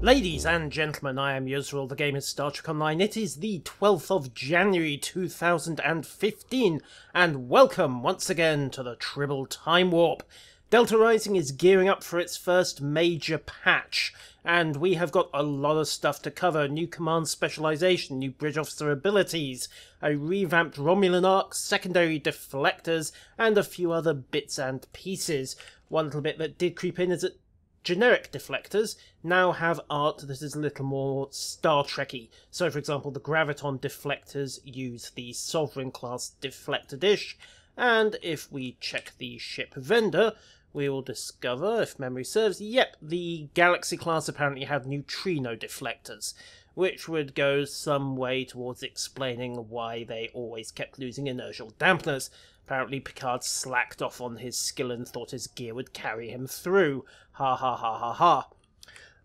Ladies and gentlemen, I am Yusril, the game is Star Trek Online. It is the 12th of January 2015, and welcome once again to the Tribble Timewarp. Delta Rising is gearing up for its first major patch, and we have got a lot of stuff to cover. New command specialization, new bridge officer abilities, a revamped Romulan arc, secondary deflectors, and a few other bits and pieces. One little bit that did creep in is that generic deflectors now have art that is a little more Star Trek-y. So, for example, the Graviton deflectors use the Sovereign class deflector dish, and if we check the ship vendor, we will discover, if memory serves, yep, the Galaxy class apparently have neutrino deflectors, which would go some way towards explaining why they always kept losing inertial dampeners. Apparently Picard slacked off on his skill and thought his gear would carry him through. Ha ha ha ha ha.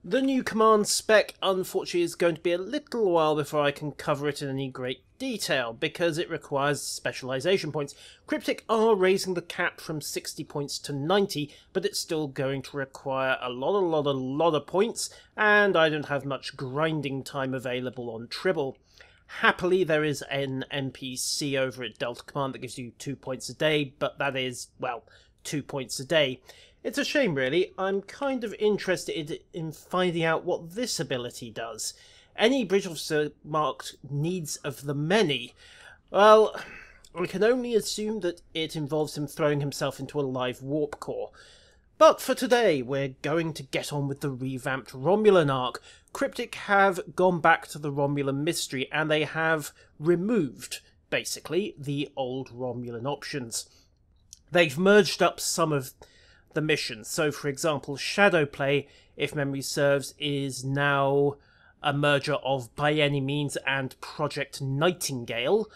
The new command spec, unfortunately, is going to be a little while before I can cover it in any great detail, because it requires specialization points. Cryptic are raising the cap from 60 points to 90, but it's still going to require a lot of points, and I don't have much grinding time available on Tribble. Happily, there is an NPC over at Delta Command that gives you 2 points a day, but that is, well, 2 points a day. It's a shame, really. I'm kind of interested in finding out what this ability does. Any bridge officer marked Needs of the Many. Well, we can only assume that it involves him throwing himself into a live warp core. But for today, we're going to get on with the revamped Romulan arc. Cryptic have gone back to the Romulan mystery, and they have removed, basically, the old Romulan options. They've merged up some of the missions. So, for example, Shadowplay, if memory serves, is now a merger of By Any Means and Project Nightingale.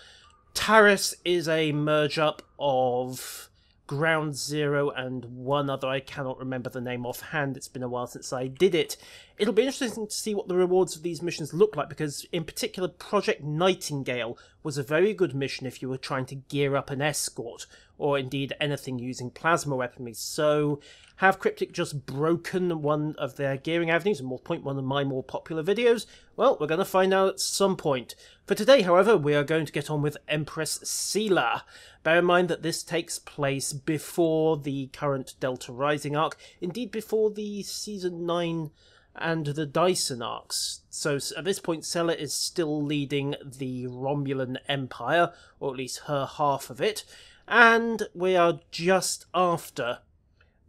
Taris is a merge-up of Ground Zero and one other. I cannot remember the name offhand. It's been a while since I did it. It'll be interesting to see what the rewards of these missions look like, because in particular Project Nightingale was a very good mission if you were trying to gear up an escort, or indeed anything using plasma weaponry. So have Cryptic just broken one of their gearing avenues, and we'll point one of my more popular videos? Well, we're going to find out at some point. For today, however, we are going to get on with Empress Sela. Bear in mind that this takes place before the current Delta Rising arc, indeed before the Season 9 and the Dyson arcs. So at this point, Sela is still leading the Romulan Empire, or at least her half of it, and we are just after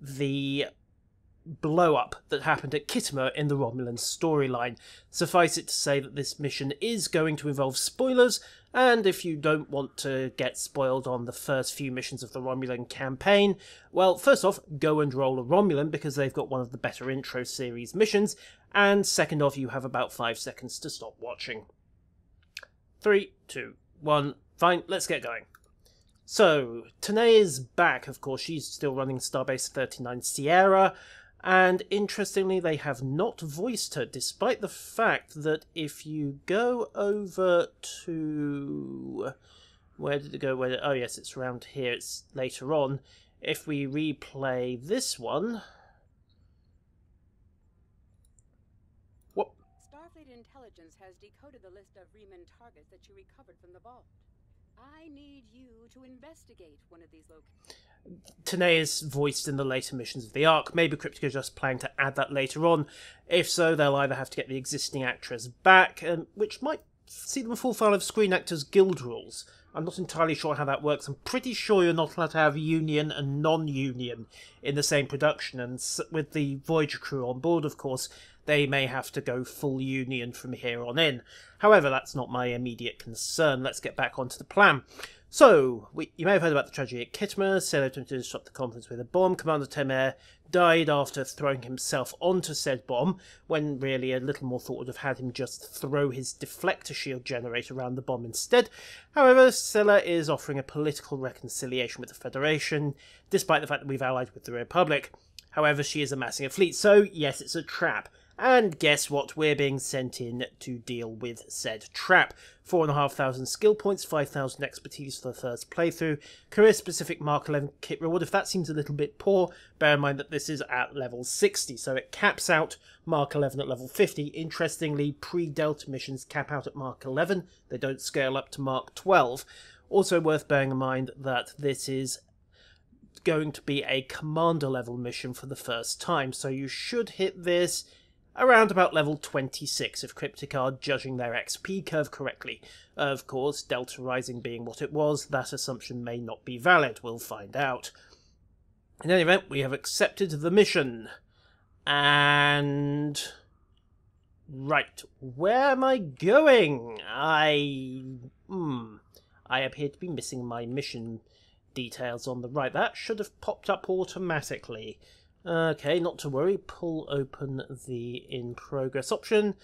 the blow-up that happened at Kittimer in the Romulan storyline. Suffice it to say that this mission is going to involve spoilers, and if you don't want to get spoiled on the first few missions of the Romulan campaign, well, first off, go and roll a Romulan, because they've got one of the better intro series missions, and second off, you have about 5 seconds to stop watching. 3, 2, 1, fine, let's get going. So, Tanae is back, of course. She's still running Starbase 39 Sierra, and interestingly, they have not voiced her, despite the fact that if you go over to... Where did it go? Oh yes, it's around here. It's later on. If we replay this one... What? Starfleet intelligence has decoded the list of Riemann targets that you recovered from the vault. I need you to investigate one of these locations. Tanae is voiced in the later missions of the arc. Maybe Cryptic is just planning to add that later on. If so, they'll either have to get the existing actress back, which might see them full file of Screen Actors Guild rules. I'm not entirely sure how that works. I'm pretty sure you're not allowed to have union and non-union in the same production, and with the Voyager crew on board, of course, they may have to go full union from here on in. However, that's not my immediate concern. Let's get back onto the plan. So, you may have heard about the tragedy at Kittimer. Sela attempted to disrupt the conference with a bomb. Commander Temer died after throwing himself onto said bomb, when really a little more thought would have had him just throw his deflector shield generator around the bomb instead. However, Sela is offering a political reconciliation with the Federation, despite the fact that we've allied with the Republic. However, she is amassing a fleet, so yes, it's a trap. And guess what? We're being sent in to deal with said trap. 4,500 skill points, 5,000 expertise for the first playthrough. Career-specific Mark 11 kit reward. If that seems a little bit poor, bear in mind that this is at level 60, so it caps out Mark 11 at level 50. Interestingly, pre-Delta missions cap out at Mark 11. They don't scale up to Mark 12. Also worth bearing in mind that this is going to be a commander level mission for the first time, so you should hit this around about level 26 if Cryptic are judging their XP curve correctly. Of course, Delta Rising being what it was, that assumption may not be valid. We'll find out. In any event, we have accepted the mission. And right, where am I going? I appear to be missing my mission details on the right. That should have popped up automatically. Okay, not to worry. Pull open the in progress option.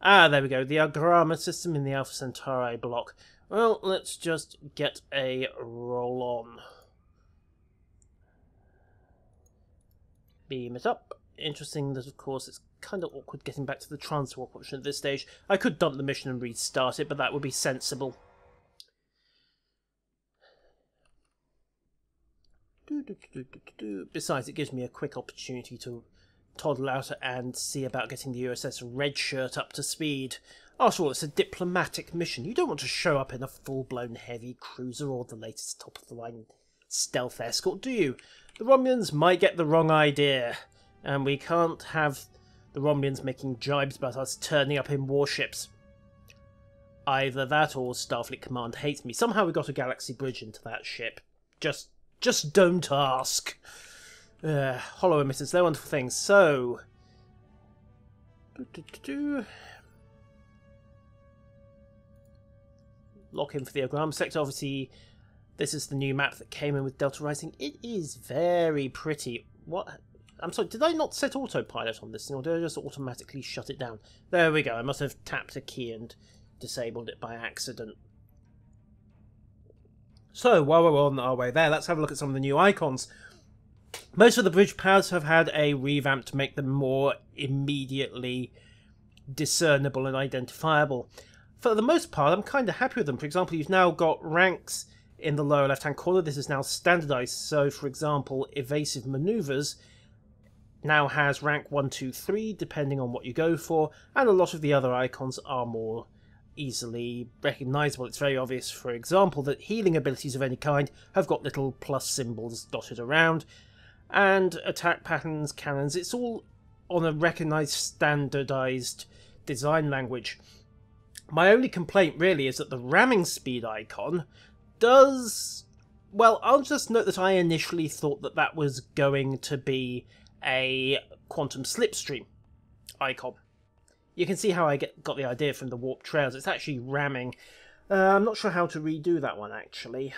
Ah, there we go. The Agrama system in the Alpha Centauri block. Well, let's just get a roll on. Beam it up. Interesting that, of course, it's kind of awkward getting back to the transwarp option at this stage. I could dump the mission and restart it, but that would be sensible. Besides, it gives me a quick opportunity to toddle out and see about getting the USS Redshirt up to speed. After all, it's a diplomatic mission. You don't want to show up in a full-blown heavy cruiser or the latest top-of-the-line stealth escort, do you? The Romulans might get the wrong idea, and we can't have the Romulans making jibes about us turning up in warships. Either that or Starfleet Command hates me. Somehow we got a galaxy bridge into that ship. Just don't ask. Hollow emitters, they're wonderful things. So, lock in for the Agram sector. Obviously, this is the new map that came in with Delta Rising. It is very pretty. What? I'm sorry, did I not set autopilot on this thing, or did I just automatically shut it down? There we go. I must have tapped a key and disabled it by accident. So, while we're on our way there, let's have a look at some of the new icons. Most of the bridge powers have had a revamp to make them more immediately discernible and identifiable. For the most part, I'm kind of happy with them. For example, you've now got ranks in the lower left-hand corner. This is now standardized. So, for example, evasive maneuvers now has rank 1, 2, 3, depending on what you go for, and a lot of the other icons are more easily recognizable. It's very obvious, for example, that healing abilities of any kind have got little plus symbols dotted around, and attack patterns, cannons, it's all on a recognized, standardized design language. My only complaint really is that the ramming speed icon does... Well, I'll just note that I initially thought that that was going to be a quantum slipstream icon. You can see how I got the idea from the warp trails. It's actually ramming. I'm not sure how to redo that one, actually.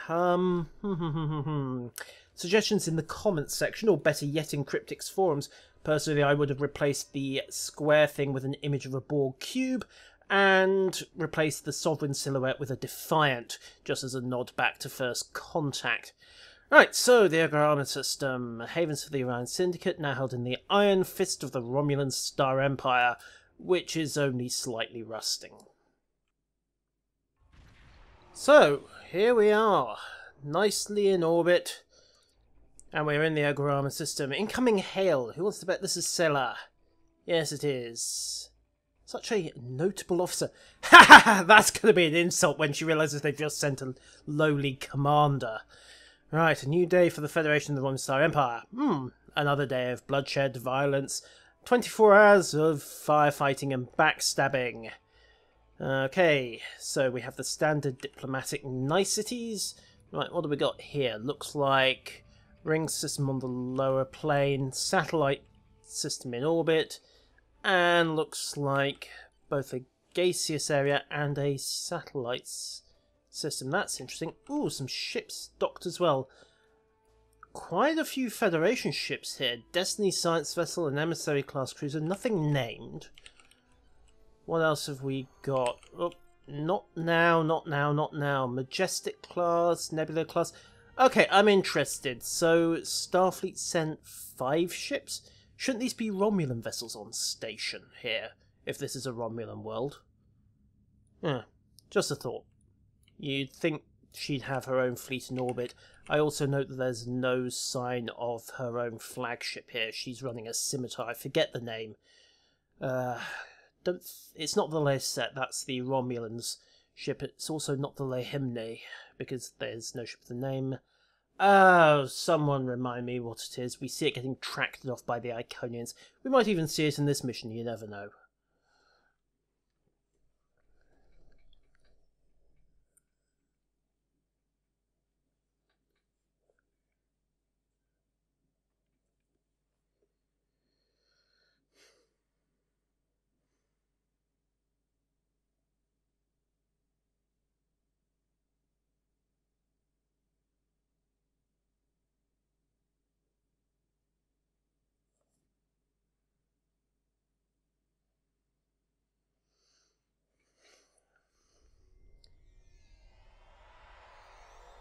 Suggestions in the comments section, or better yet in Cryptic's forums. Personally, I would have replaced the square thing with an image of a Borg cube, and replaced the Sovereign silhouette with a Defiant, just as a nod back to First Contact. Right, so the Agrama system. Havens for the Orion Syndicate, now held in the Iron Fist of the Romulan Star Empire, which is only slightly rusting. So, here we are, nicely in orbit, and we're in the Agrama system. Incoming hail. Who wants to bet this is Sela? Yes, it is. Such a notable officer. Ha ha ha! That's going to be an insult when she realises they've just sent a lowly commander. Right, a new day for the Federation of the Romulan Star Empire. Another day of bloodshed, violence, 24 hours of firefighting and backstabbing. Okay, so we have the standard diplomatic niceties. Right, what do we got here? Looks like ring system on the lower plane, satellite system in orbit, and looks like both a gaseous area and a satellite system. That's interesting. Ooh, some ships docked as well. Quite a few Federation ships here. Destiny Science Vessel and Emissary class cruiser. Nothing named. What else have we got? Oh, not now, not now, not now. Majestic class, Nebula class. Okay, I'm interested. So Starfleet sent 5 ships. Shouldn't these be Romulan vessels on station here, if this is a Romulan world? Yeah, just a thought. You'd think she'd have her own fleet in orbit. I also note that there's no sign of her own flagship here. She's running a scimitar. I forget the name. It's not the Leset, that's the Romulans' ship. It's also not the Lehimne, because there's no ship with the name. Oh, someone remind me what it is. We see it getting tracked off by the Iconians. We might even see it in this mission, you never know.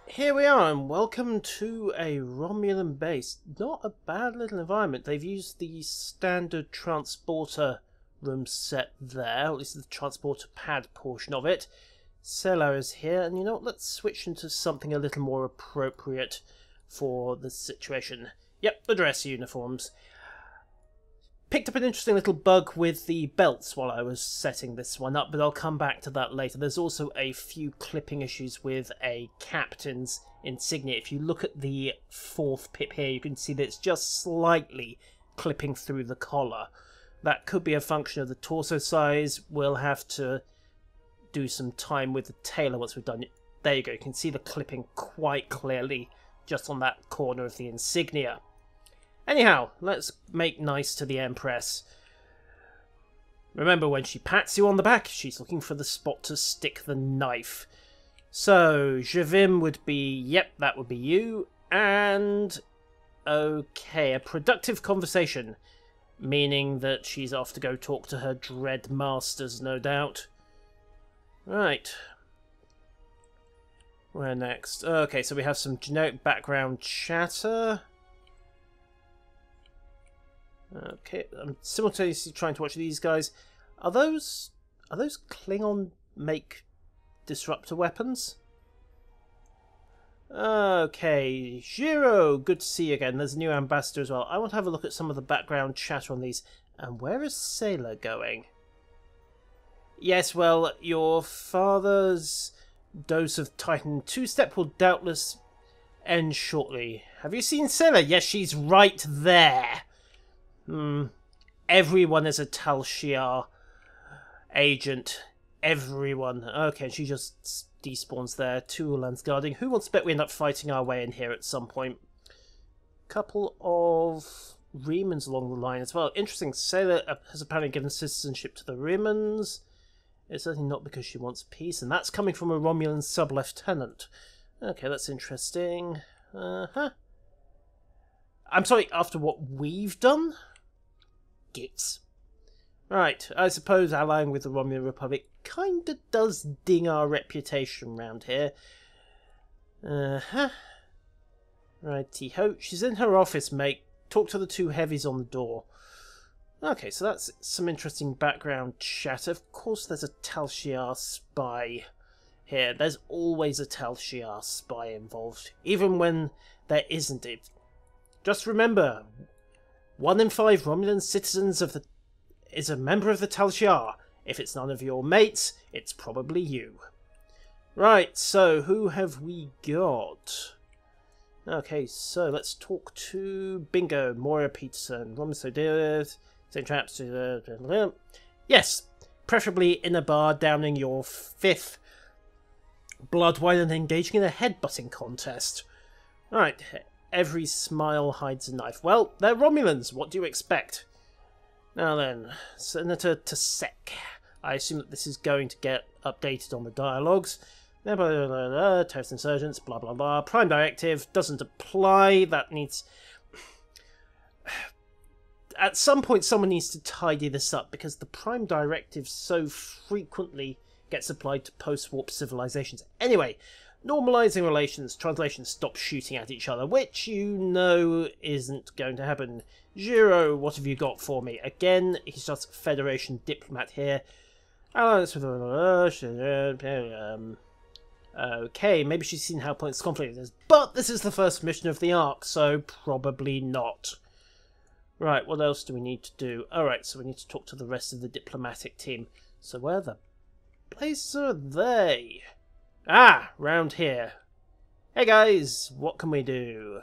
Here we are, and welcome to a Romulan base. Not a bad little environment. They've used the standard transporter room set there, or at least the transporter pad portion of it. Sela is here, and you know what, let's switch into something a little more appropriate for the situation. Yep, the dress uniforms. Picked up an interesting little bug with the belts while I was setting this one up, but I'll come back to that later. There's also a few clipping issues with a captain's insignia. If you look at the fourth pip here, you can see that it's just slightly clipping through the collar. That could be a function of the torso size. We'll have to do some time with the tailor once we've done it. There you go, you can see the clipping quite clearly just on that corner of the insignia. Anyhow, let's make nice to the Empress. Remember, when she pats you on the back, she's looking for the spot to stick the knife. So, Javim would be, yep, that would be you. And, okay, a productive conversation. Meaning that she's off to go talk to her dread masters, no doubt. Right. Where next? Okay, so we have some generic background chatter. Okay, I'm simultaneously trying to watch these guys. Are those Klingon make disruptor weapons? Okay, Jiro, good to see you again. There's a new ambassador as well. I want to have a look at some of the background chatter on these. And where is Sela going? Yes, well, your father's dose of Titan 2-step will doubtless end shortly. Have you seen Sela? Yes, she's right there. Everyone is a Tal Shiar agent. Everyone. Okay, she just despawns there. Two Ulans guarding. Who wants to bet we end up fighting our way in here at some point? Couple of Remans along the line as well. Interesting. Sela has apparently given citizenship to the Remans. It's certainly not because she wants peace, and that's coming from a Romulan sub-lieutenant. Okay, that's interesting. I'm sorry, after what we've done? Gits. Right, I suppose allying with the Romulan Republic kinda does ding our reputation round here. Righty-ho. She's in her office, mate. Talk to the two heavies on the door. Okay, so that's some interesting background chat. Of course there's a Tal Shiar spy here. There's always a Tal Shiar spy involved, even when there isn't it. Just remember, 1 in 5 Romulan citizens is a member of the Tal Shiar. If it's none of your mates, it's probably you. Right, so who have we got? Okay, so let's talk to Bingo, Moira Peterson, Romulan St. Traps. Yes, preferably in a bar downing your 5th blood wine and engaging in a headbutting contest. Right, every smile hides a knife. Well, they're Romulans, what do you expect? Now then, Senator Tasek. I assume that this is going to get updated on the dialogues. Terrorist insurgents, blah blah blah. Prime Directive doesn't apply. That needs... At some point someone needs to tidy this up, because the Prime Directive so frequently gets applied to post-warp civilizations. Anyway, Normalizing relations. Translations stop shooting at each other, which you know isn't going to happen. Giro, what have you got for me? Again, he's just Federation diplomat here. Alliance with... okay, maybe she's seen how points conflict is, but this is the first mission of the arc, so probably not. Right, what else do we need to do? Alright, so we need to talk to the rest of the diplomatic team. So where the place are they? Ah, round here. Hey guys, what can we do?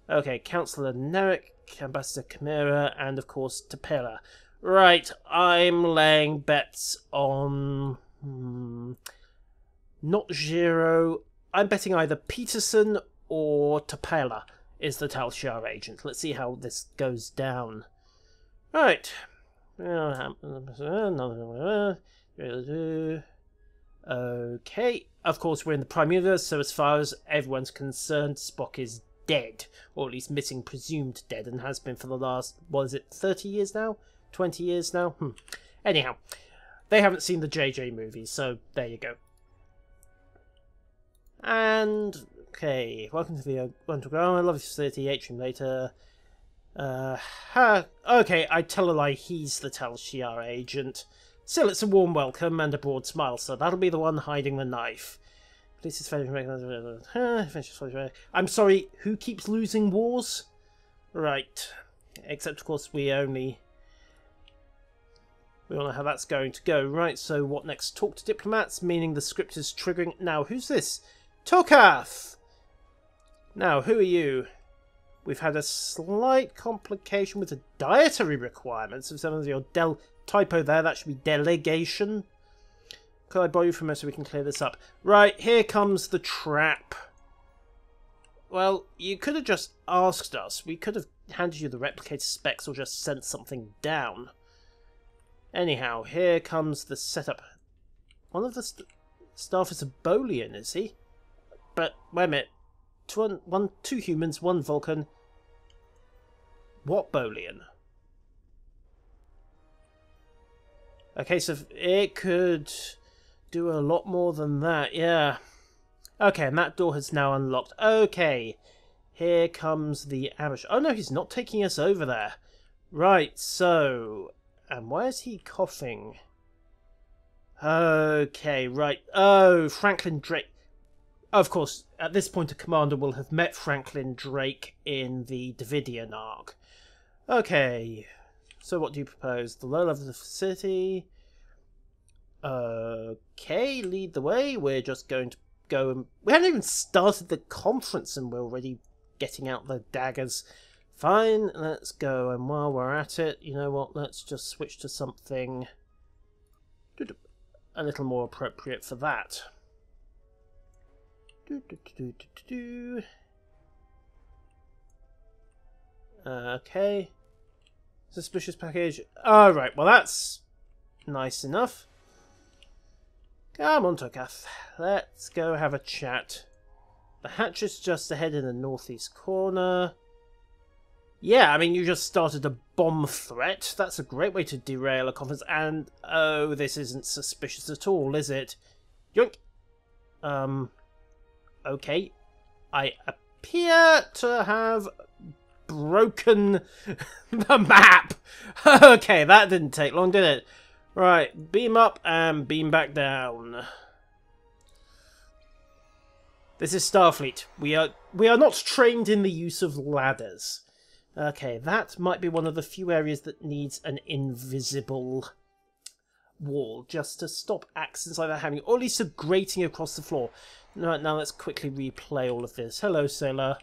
Okay, Councillor Narek, Ambassador Chimera, and of course Tapela. Right, I'm laying bets on... not Giro. I'm betting either Peterson or Tapela is the Tal Shiar agent. Let's see how this goes down. Right. Okay. Of course, we're in the Prime Universe, so as far as everyone's concerned, Spock is dead. Or at least missing, presumed dead, and has been for the last, what is it, 30 years now? 20 years now? Anyhow, they haven't seen the JJ movies, so there you go. And, okay, welcome to the Underground. I love your facility, atrium later. Okay, I tell a lie, he's the Tal Shiar agent. Still, it's a warm welcome and a broad smile, so that'll be the one hiding the knife. Please I'm sorry, who keeps losing wars? Right. Except, of course, we all know how that's going to go. Right, so what next? Talk to diplomats, meaning the script is triggering. Now, who's this? Tokath! Now, who are you? We've had a slight complication with the dietary requirements of some of your typo there. That should be delegation. Could I borrow you from us so we can clear this up? Right, here comes the trap. Well, you could have just asked us. We could have handed you the replicator specs or just sent something down. Anyhow, here comes the setup. One of the staff is a Bolian, is he? But, wait a minute. Two humans, one Vulcan. What Bolian? Okay, so it could do a lot more than that, yeah. Okay, and that door has now unlocked. Okay, here comes the ambush. Oh no, he's not taking us over there. Right, so... And why is he coughing? Okay, right. Oh, Franklin Drake. Of course, at this point a commander will have met Franklin Drake in the Davidian arc. Okay, so what do you propose? The low level of the facility. Okay, lead the way. We're just going to go and... We haven't even started the conference and we're already getting out the daggers. Fine, let's go. And while we're at it, you know what? Let's just switch to something a little more appropriate for that. Okay. Suspicious package. Alright, well that's nice enough. Come on, Tokath. Let's go have a chat. The hatch is just ahead in the northeast corner. Yeah, I mean, you just started a bomb threat. That's a great way to derail a conference. And, oh, this isn't suspicious at all, is it? Yoink. Okay. I appear to have broken the map. Okay, that didn't take long, did it? Right, beam up and beam back down. This is Starfleet. We are not trained in the use of ladders. Okay, that might be one of the few areas that needs an invisible wall, just to stop accidents like that happening, or at least a grating across the floor. Right, now let's quickly replay all of this. Hello, Sela.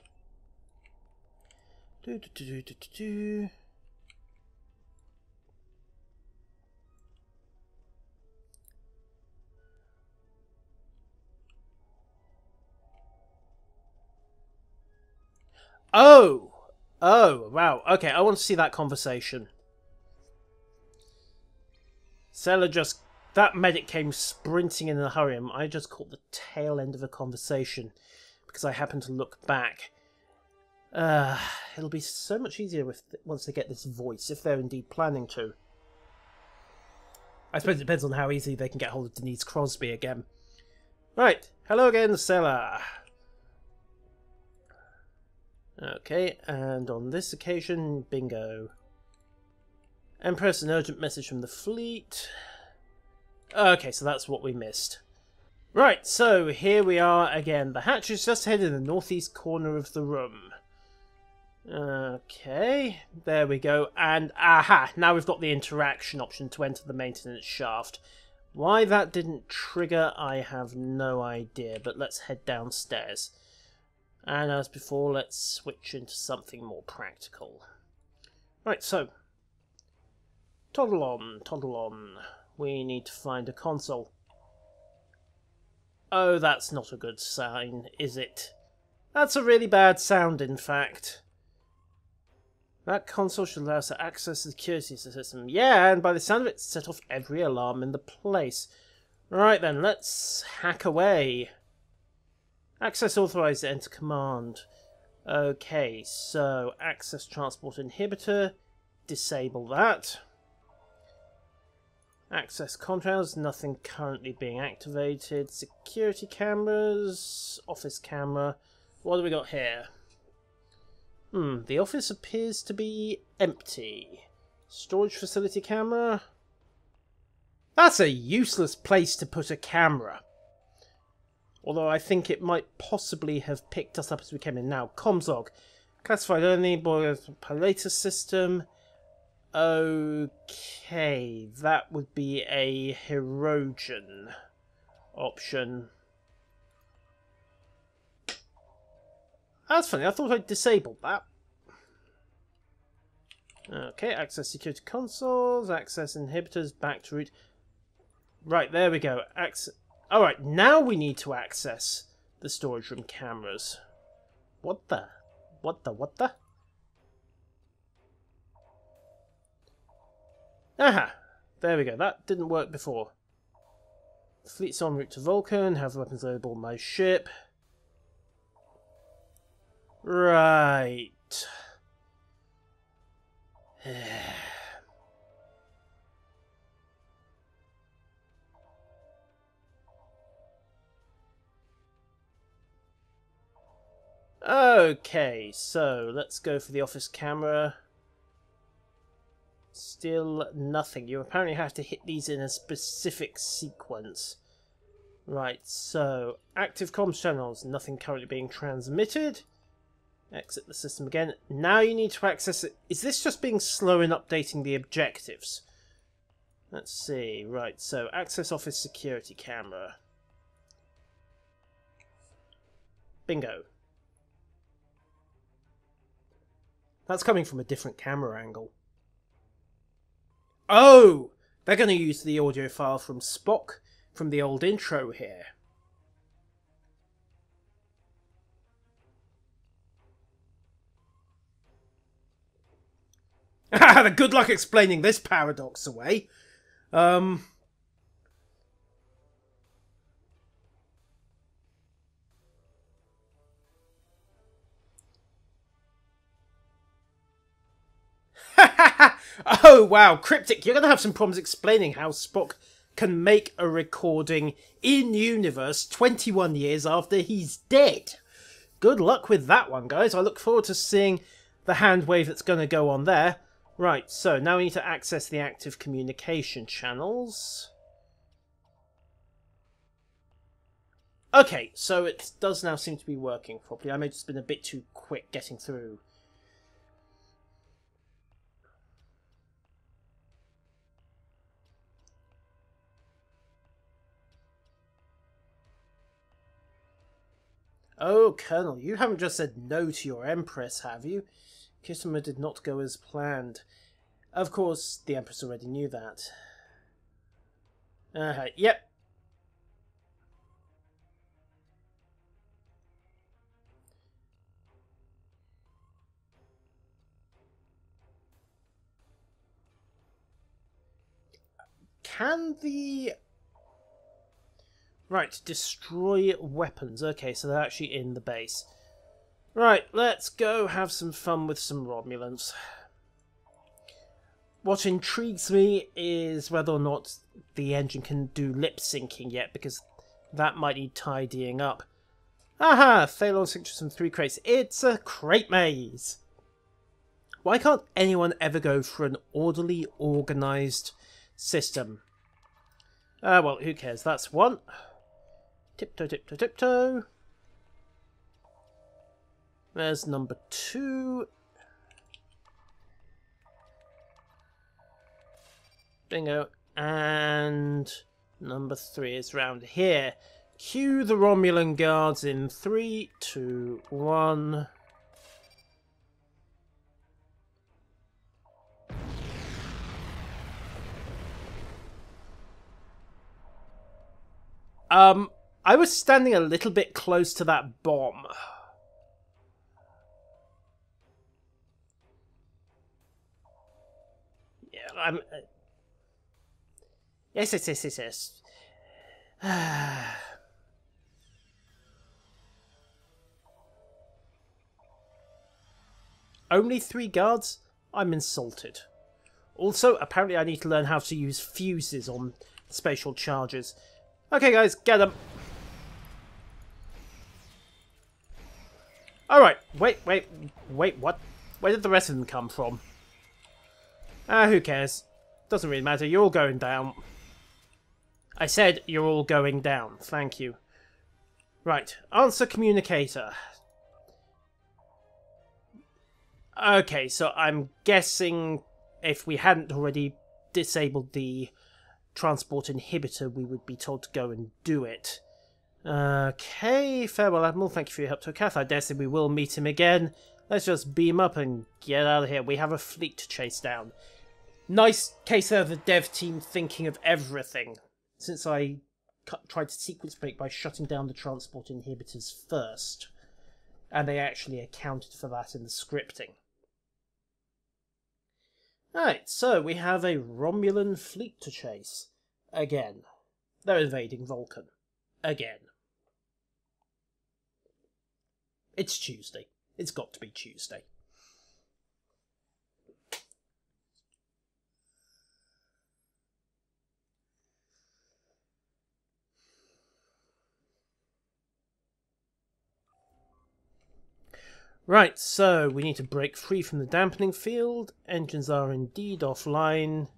Oh, wow. Okay, I want to see that conversation. Sela just... That medic came sprinting in a hurry, and I just caught the tail end of a conversation because I happened to look back. It'll be so much easier once they get this voice, if they're indeed planning to. I suppose it depends on how easy they can get hold of Denise Crosby again. Right. Hello again, Sela. Okay, and on this occasion, bingo. Empress, an urgent message from the fleet. Okay, so that's what we missed. Right, so here we are again. The hatch is just ahead in the northeast corner of the room. Okay, there we go. And aha, now we've got the interaction option to enter the maintenance shaft. Why that didn't trigger, I have no idea, but let's head downstairs. And as before, let's switch into something more practical. Right, so, toddle on, toddle on. We need to find a console. Oh, that's not a good sign, is it? That's a really bad sound, in fact. That console should allow us to access the security system. Yeah, and by the sound of it, set off every alarm in the place. Right then, let's hack away. Access authorized, enter command. Okay, so access transport inhibitor. Disable that. Access contrails, nothing currently being activated. Security cameras, office camera. What do we got here? The office appears to be empty. Storage facility camera. That's a useless place to put a camera. Although I think it might possibly have picked us up as we came in. Now, comms log. Classified only, boiler pilator system. Okay, that would be a Hirogen option. That's funny, I thought I'd disabled that. Okay, access security consoles, access inhibitors, back to root. Right, there we go. Alright, now we need to access the storage room cameras. What the? What the? Aha! There we go, that didn't work before. The fleet's en route to Vulcan, have weapons available on my ship. Right. Okay, so let's go for the office camera. Still nothing. You apparently have to hit these in a specific sequence. Right, so active comms channels, nothing currently being transmitted. Exit the system again. Now you need to access it. Is this just being slow in updating the objectives? Let's see. Right, so access office security camera. Bingo. That's coming from a different camera angle. Oh! They're going to use the audio file from Spock from the old intro here. The good luck explaining this paradox away. Oh wow, Cryptic, you're going to have some problems explaining how Spock can make a recording in-universe 21 years after he's dead. Good luck with that one, guys. I look forward to seeing the hand wave that's going to go on there. Right, so now we need to access the active communication channels. Okay, so it does now seem to be working properly. I may have just been a bit too quick getting through. Oh, Colonel, you haven't just said no to your Empress, have you? Kisama did not go as planned. Of course, the Empress already knew that. Yep. Can the... Right, destroy weapons. Okay, so they're actually in the base. Right, let's go have some fun with some Romulans. What intrigues me is whether or not the engine can do lip syncing yet, because That might need tidying up. Aha! Phalon signatures from 3 crates. It's a crate maze! Why can't anyone ever go for an orderly, organised system? Well, who cares? That's one. Tiptoe, tiptoe, tiptoe. There's number 2. Bingo. And number 3 is round here. Cue the Romulan guards in 3, 2, 1. I was standing a little bit close to that bomb. Yeah, I'm... Yes, yes, yes, yes, yes. Only 3 guards? I'm insulted. Also, apparently I need to learn how to use fuses on spatial charges. Okay, guys, get them. Alright, wait, what? Where did the rest of them come from? Who cares? Doesn't really matter, you're all going down. I said you're all going down, thank you. Right, answer communicator. Okay, so I'm guessing if we hadn't already disabled the transport inhibitor, we would be told to go and do it. Okay, farewell, Admiral. Thank you for your help to Kath. I dare say we will meet him again. Let's just beam up and get out of here. We have a fleet to chase down. Nice case of the dev team thinking of everything, since I tried to sequence break by shutting down the transport inhibitors first. And they actually accounted for that in the scripting. Alright, so we have a Romulan fleet to chase. Again. They're invading Vulcan. Again. It's Tuesday. It's got to be Tuesday. Right, so we need to break free from the dampening field. Engines are indeed offline.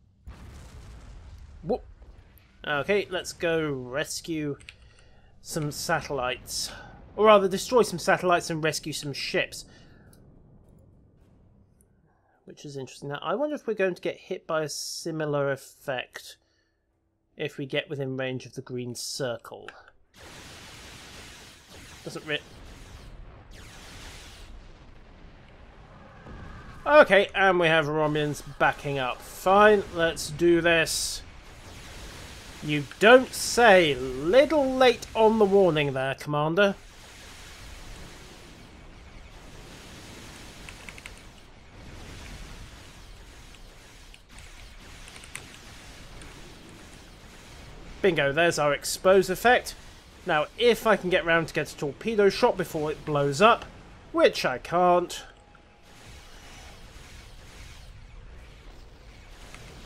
Whoop. Okay, let's go rescue some satellites. Or rather, destroy some satellites and rescue some ships. Which is interesting. Now, I wonder if we're going to get hit by a similar effect if we get within range of the green circle. Doesn't really... Okay, and we have Romulans backing up. Fine, let's do this. You don't say. Little late on the warning there, Commander. Bingo, there's our expose effect. Now, if I can get round to get a torpedo shot before it blows up, which I can't...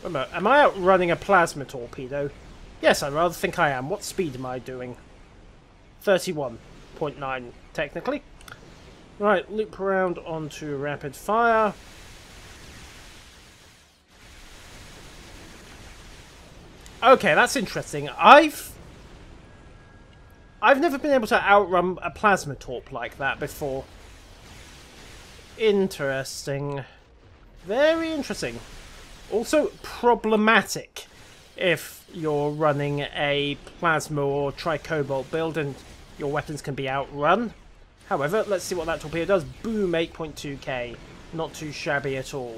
Am I outrunning a plasma torpedo? Yes, I rather think I am. What speed am I doing? 31.9, technically. Right, loop around onto rapid fire. Okay, that's interesting. I've never been able to outrun a plasma torp like that before. Interesting. Very interesting. Also problematic if you're running a plasma or tricobalt build and your weapons can be outrun. However, let's see what that torpedo does. Boom, 8.2k. Not too shabby at all.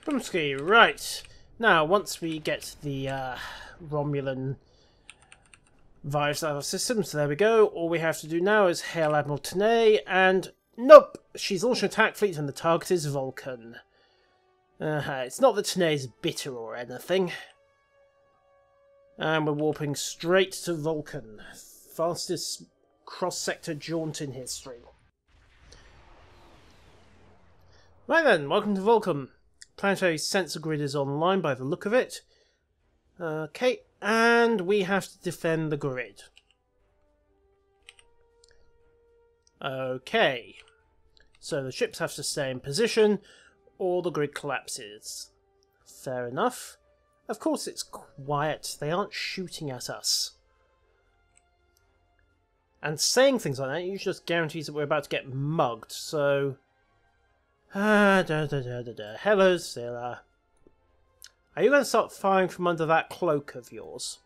Boomski, right. Now, once we get the Romulan virus out of our systems, there we go. All we have to do now is hail Admiral Tenay, and nope! She's launched an attack fleet and the target is Vulcan. It's not that Tenay's bitter or anything. And we're warping straight to Vulcan. Fastest cross-sector jaunt in history. Right then, welcome to Volcom. Planetary sensor grid is online by the look of it. Okay, and we have to defend the grid. Okay, so the ships have to stay in position or the grid collapses. Fair enough. Of course it's quiet, they aren't shooting at us. And saying things like that usually just guarantees that we're about to get mugged, so... Hello, Sela. Are you going to start firing from under that cloak of yours?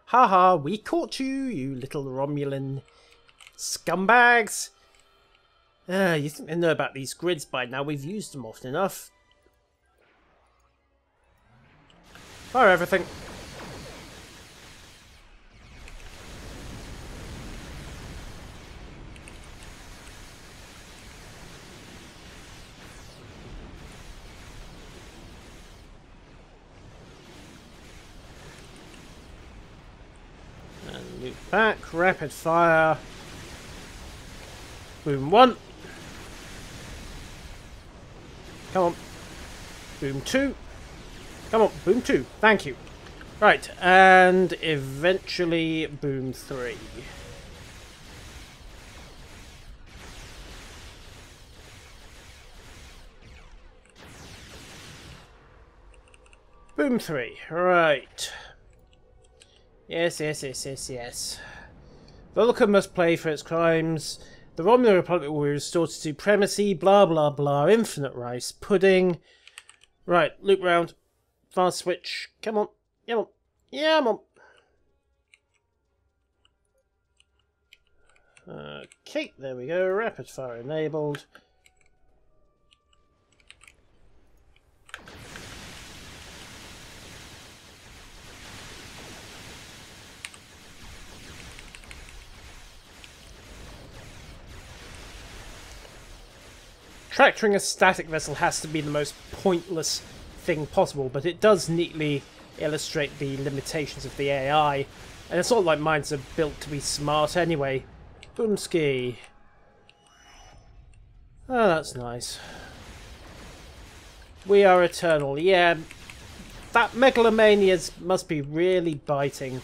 Haha, we caught you, you little Romulan scumbags. You think they know about these grids by now, we've used them often enough. Fire everything. And loop back, rapid fire. Boom 1. Come on. Boom 2. Come on, boom 2. Thank you. Right, and eventually boom 3. Boom 3. Right. Yes. Volcom must pay for its crimes. The Romulan Republic will be restored to supremacy. Blah blah blah. Infinite rice pudding. Right, loop round. Fast switch. Come on. Come on. Yeah, come on. Okay, there we go. Rapid fire enabled. Tractoring a static vessel has to be the most pointless thing possible, but it does neatly illustrate the limitations of the AI, and it's not like mines are built to be smart anyway. Boomski. Oh, that's nice. We are eternal. Yeah, that megalomania must be really biting.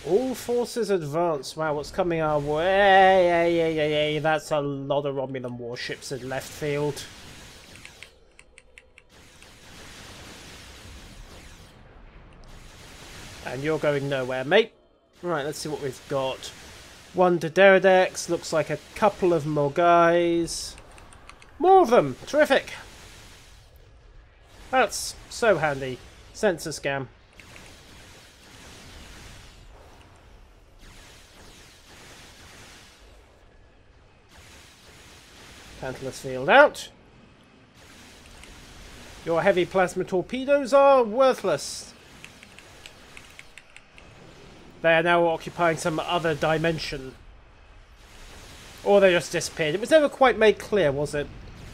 All forces advance. Wow, what's coming our way? That's a lot of Romulan warships in left field. And you're going nowhere, mate. Right, let's see what we've got. One Dederidex. Looks like a couple of more guys. More of them. Terrific. That's so handy. Sensor scam. Tantalus field out. Your heavy plasma torpedoes are worthless. They are now occupying some other dimension. Or they just disappeared. It was never quite made clear, was it?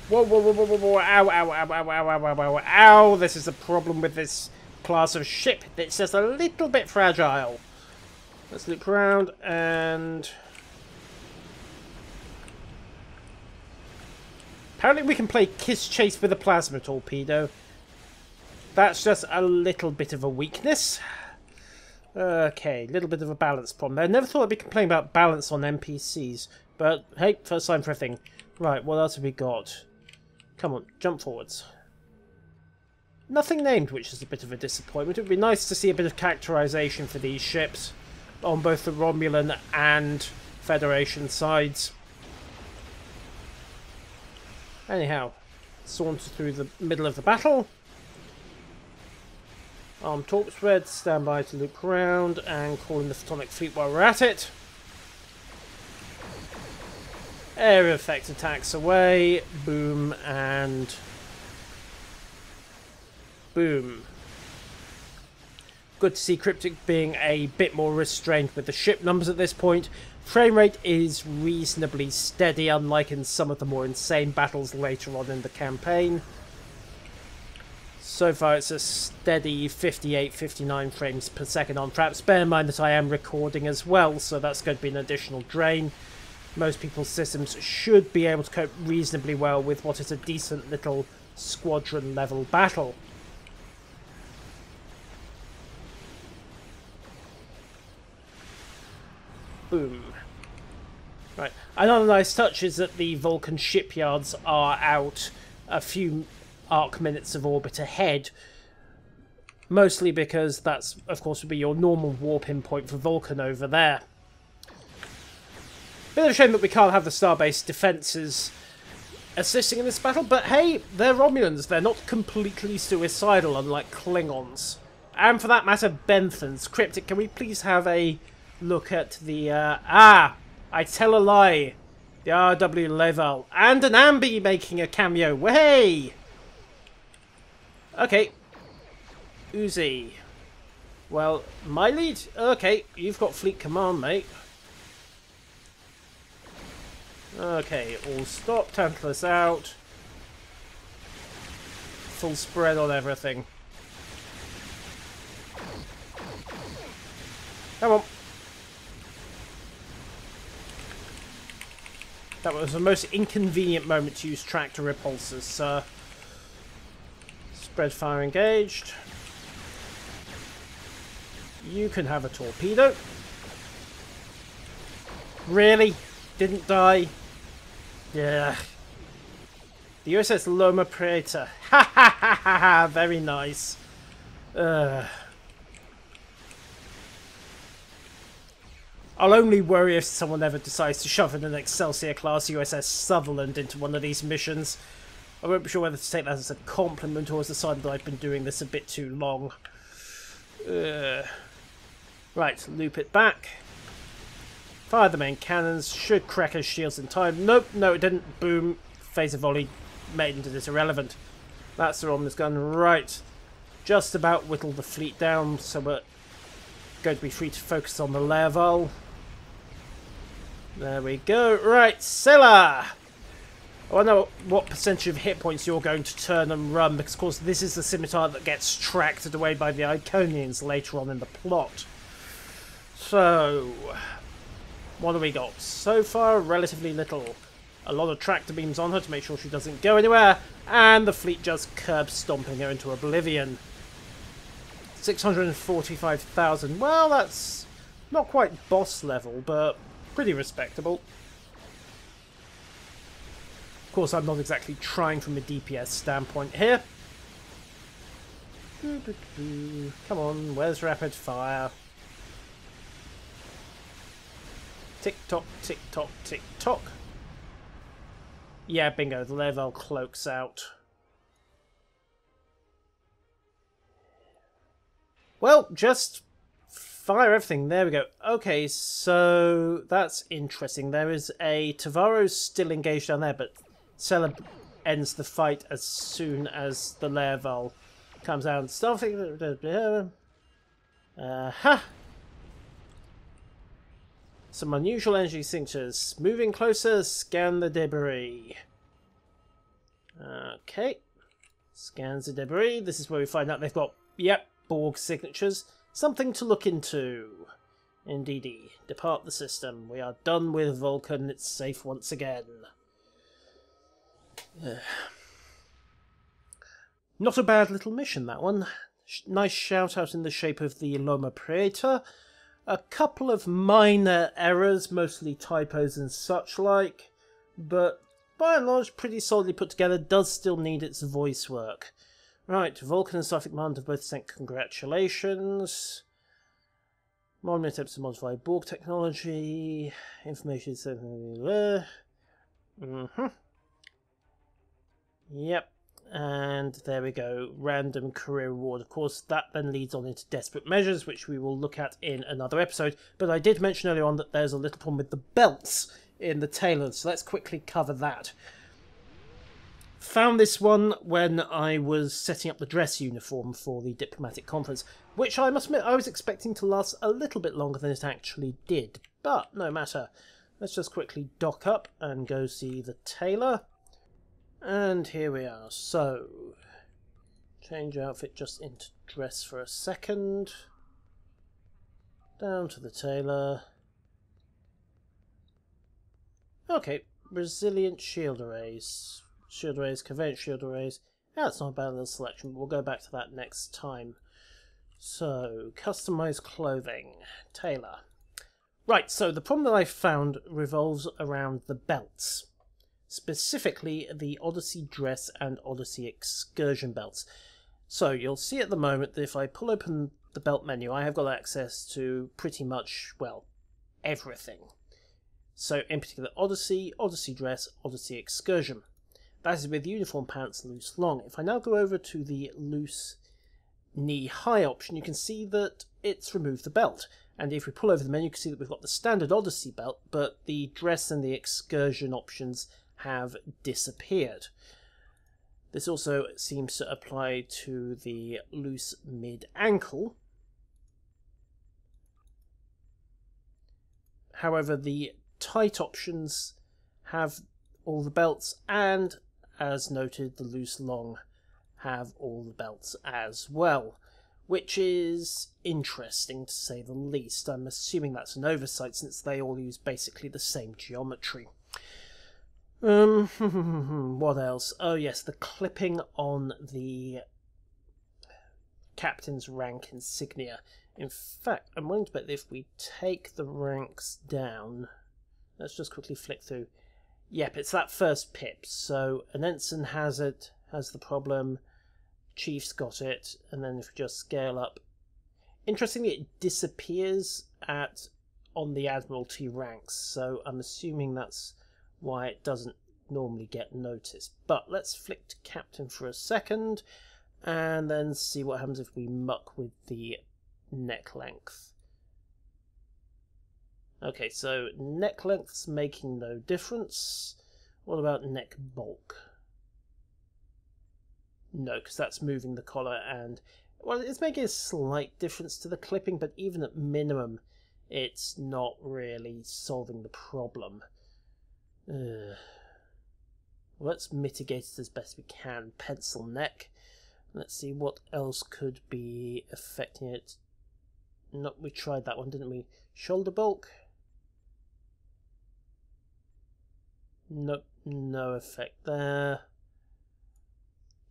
Whoa, whoa, whoa, whoa, whoa, whoa. Ow, ow, ow, ow, ow, ow, ow, ow, ow. This is a problem with this class of ship. It's just a little bit fragile. Let's look around and... Apparently we can play Kiss Chase with a plasma torpedo. That's just a little bit of a weakness. Okay, a little bit of a balance problem there. Never thought I'd be complaining about balance on NPCs. But, hey, first time for a thing. Right, what else have we got? Come on, jump forwards. Nothing named, which is a bit of a disappointment. It would be nice to see a bit of characterization for these ships on both the Romulan and Federation sides. Anyhow, saunter through the middle of the battle. Armed torp spread, stand by to loop around and call in the Photonic Fleet while we're at it. Area effect attacks away. Boom and boom. Good to see Cryptic being a bit more restrained with the ship numbers at this point. Frame rate is reasonably steady, unlike in some of the more insane battles later on in the campaign. So far it's a steady 58, 59 frames per second on fraps. Bear in mind that I am recording as well, so that's going to be an additional drain. Most people's systems should be able to cope reasonably well with what is a decent little squadron level battle. Boom. Right. Another nice touch is that the Vulcan shipyards are out a few arc minutes of orbit ahead. Mostly because that's, of course, would be your normal warp-in point for Vulcan over there. Bit of a shame that we can't have the Starbase defences assisting in this battle, but hey, they're Romulans. They're not completely suicidal, unlike Klingons. And for that matter, Benthans. Cryptic, can we please have a look at the... I tell a lie. The RW Level. And an Ambi making a cameo. Way! Okay. Uzi. Well, my lead? Okay, you've got fleet command, mate. Okay, all stop, Tantalus out. Full spread on everything. Come on. That was the most inconvenient moment to use tractor repulsors, sir. Spread fire engaged. You can have a torpedo. Really? Didn't die? Yeah. The USS Loma Prieta. Ha ha ha ha ha! Very nice. I'll only worry if someone ever decides to shove in an Excelsior-class USS Sutherland into one of these missions. I won't be sure whether to take that as a compliment or as a sign that I've been doing this a bit too long. Right, loop it back. Fire the main cannons. Should crack his shields in time. Nope, no it didn't. Boom. Phaser volley made it irrelevant. That's the Romulan's gun. Right. Just about whittled the fleet down, so we're going to be free to focus on the Level. There we go. Right, Sela! I wonder what percentage of hit points you're going to turn and run, because of course this is the scimitar that gets tracked away by the Iconians later on in the plot. So, what do we got? So far, relatively little. A lot of tractor beams on her to make sure she doesn't go anywhere, and the fleet just curb stomping her into oblivion. 645,000. Well, that's not quite boss level, but pretty respectable. Of course, I'm not exactly trying from a DPS standpoint here. Come on, where's rapid fire? Tick tock, tick tock, tick tock. Yeah, bingo, the Level cloaks out. Well, just fire everything. There we go. Okay, so that's interesting. There is a Tavaro's still engaged down there, but Sela ends the fight as soon as the Level comes out. Stealthing. Some unusual energy signatures. Moving closer, scan the debris. Okay. Scans the debris. This is where we find out they've got, yep, Borg signatures. Something to look into. Indeedy. Depart the system. We are done with Vulcan. It's safe once again. Not a bad little mission, that one. Nice shout out in the shape of the Loma Prieta. A couple of minor errors, mostly typos and such like, but by and large pretty solidly put together. Does still need its voice work. Right, Vulcan and Suffolk Command have both sent congratulations. Modern attempts to modify Borg technology. Information is Yep. And there we go. Random career reward. Of course, that then leads on into desperate measures, which we will look at in another episode. But I did mention earlier on that there's a little problem with the belts in the tailors, so let's quickly cover that. Found this one when I was setting up the dress uniform for the diplomatic conference, which I must admit I was expecting to last a little bit longer than it actually did. But no matter. Let's just quickly dock up and go see the tailor. And here we are. So, Change outfit just into dress for a second. Down to the tailor. Okay, resilient shield arrays. Shield arrays, convenient shield arrays. Yeah, that's not a bad little selection, but we'll go back to that next time. So, customize clothing. Tailor. Right, so the problem that I found revolves around the belts. Specifically, the Odyssey Dress and Odyssey Excursion belts. So, you'll see at the moment that if I pull open the belt menu, I have got access to pretty much, well, everything. So, in particular, Odyssey, Odyssey Dress, Odyssey Excursion. That is with uniform pants loose long. If I now go over to the loose knee-high option, you can see that it's removed the belt. And if we pull over the menu, you can see that we've got the standard Odyssey belt, but the dress and the excursion options have disappeared. This also seems to apply to the loose mid-ankle. However, the tight options have all the belts, and as noted, the loose long have all the belts as well, which is interesting to say the least. I'm assuming that's an oversight since they all use basically the same geometry. What else? Oh yes, the clipping on the captain's rank insignia. In fact, I'm willing to bet that if we take the ranks down, let's just quickly flick through. Yep, it's that first pip. So an ensign has it, has the problem. Chief's got it, and then if we just scale up, interestingly, it disappears on the Admiralty ranks. So I'm assuming that's why it doesn't normally get noticed. But let's flick to Captain for a second, and then see what happens if we muck with the neck length. Okay, so neck length's making no difference. What about neck bulk? No, because that's moving the collar, and well, it's making a slight difference to the clipping, but even at minimum, it's not really solving the problem. Let's mitigate it as best we can. Pencil neck. Let's see what else could be affecting it. No, we tried that one, didn't we? Shoulder bulk. Nope, no effect there.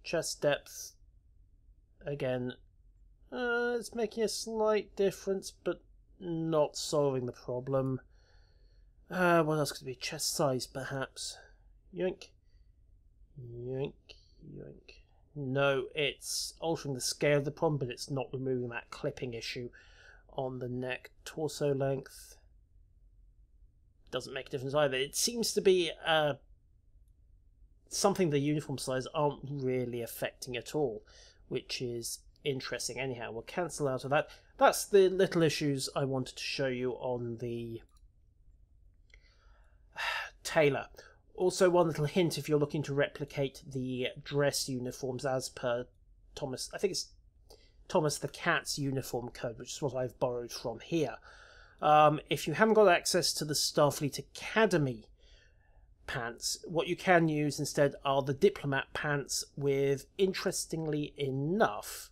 Chest depth, again, it's making a slight difference, but not solving the problem. What else could it be? Chest size, perhaps. Yoink. Yoink, yoink. No, it's altering the scale of the problem, but it's not removing that clipping issue on the neck. Torso length doesn't make a difference either. It seems to be something the uniform size aren't really affecting at all, which is interesting. Anyhow, we'll cancel out of that. That's the little issues I wanted to show you on the tailor. Also, one little hint if you're looking to replicate the dress uniforms as per Thomas, I think it's Thomas the Cat's uniform code, which is what I've borrowed from here. If you haven't got access to the Starfleet Academy pants, what you can use instead are the diplomat pants with, interestingly enough,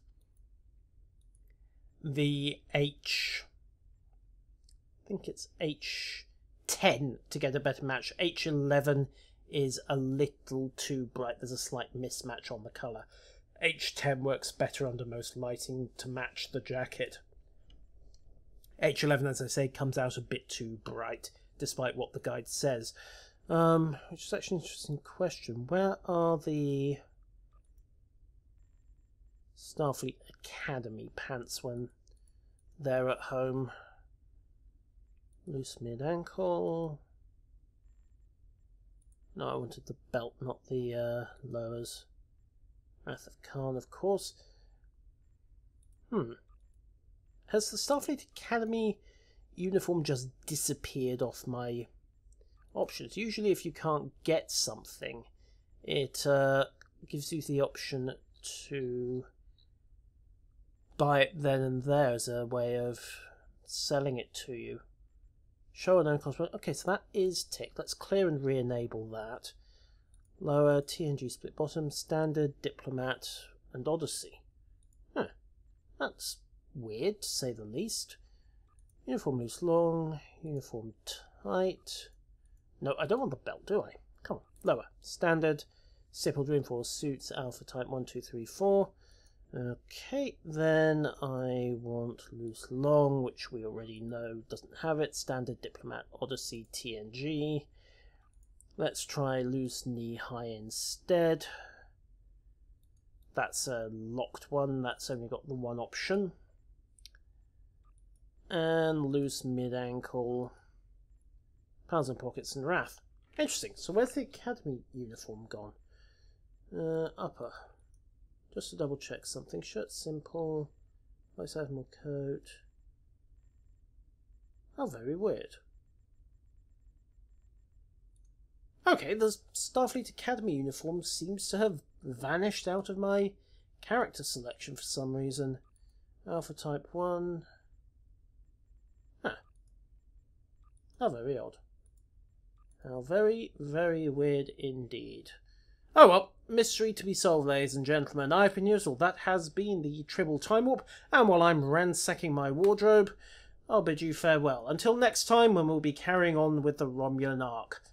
the I think it's H10 to get a better match. H11 is a little too bright. There's a slight mismatch on the colour. H10 works better under most lighting to match the jacket. H11, as I say, comes out a bit too bright, despite what the guide says. Which is actually an interesting question. Where are the Starfleet Academy pants when they're at home? Loose mid-ankle. No, I wanted the belt, not the lowers. Wrath of Khan, of course. Has the Starfleet Academy uniform just disappeared off my options? Usually if you can't get something, it gives you the option to buy it then and there as a way of selling it to you. Show an cost. Okay, so that is ticked. Let's clear and re-enable that. Lower, TNG split bottom, standard, diplomat, and Odyssey. Huh. That's weird, to say the least. Uniform loose long, uniform tight. No, I don't want the belt, do I? Come on, lower. Standard, stippled reinforced suits, alpha type 1, 2, 3, 4. Okay, then I want loose long, which we already know doesn't have it. Standard diplomat Odyssey TNG. Let's try loose knee high instead. That's a locked one, that's only got the one option. And loose mid ankle. Pounds and pockets and wrath. Interesting. So where's the academy uniform gone? Upper. Just to double check something. Shirt simple. Vice Admiral coat. How very weird. Okay, the Starfleet Academy uniform seems to have vanished out of my character selection for some reason. Alpha type 1. Huh. How very odd. How very, very weird indeed. Oh well, mystery to be solved, ladies and gentlemen. I've been Usual. That has been the Tribble Timewarp, and while I'm ransacking my wardrobe, I'll bid you farewell. Until next time, when we'll be carrying on with the Romulan arc.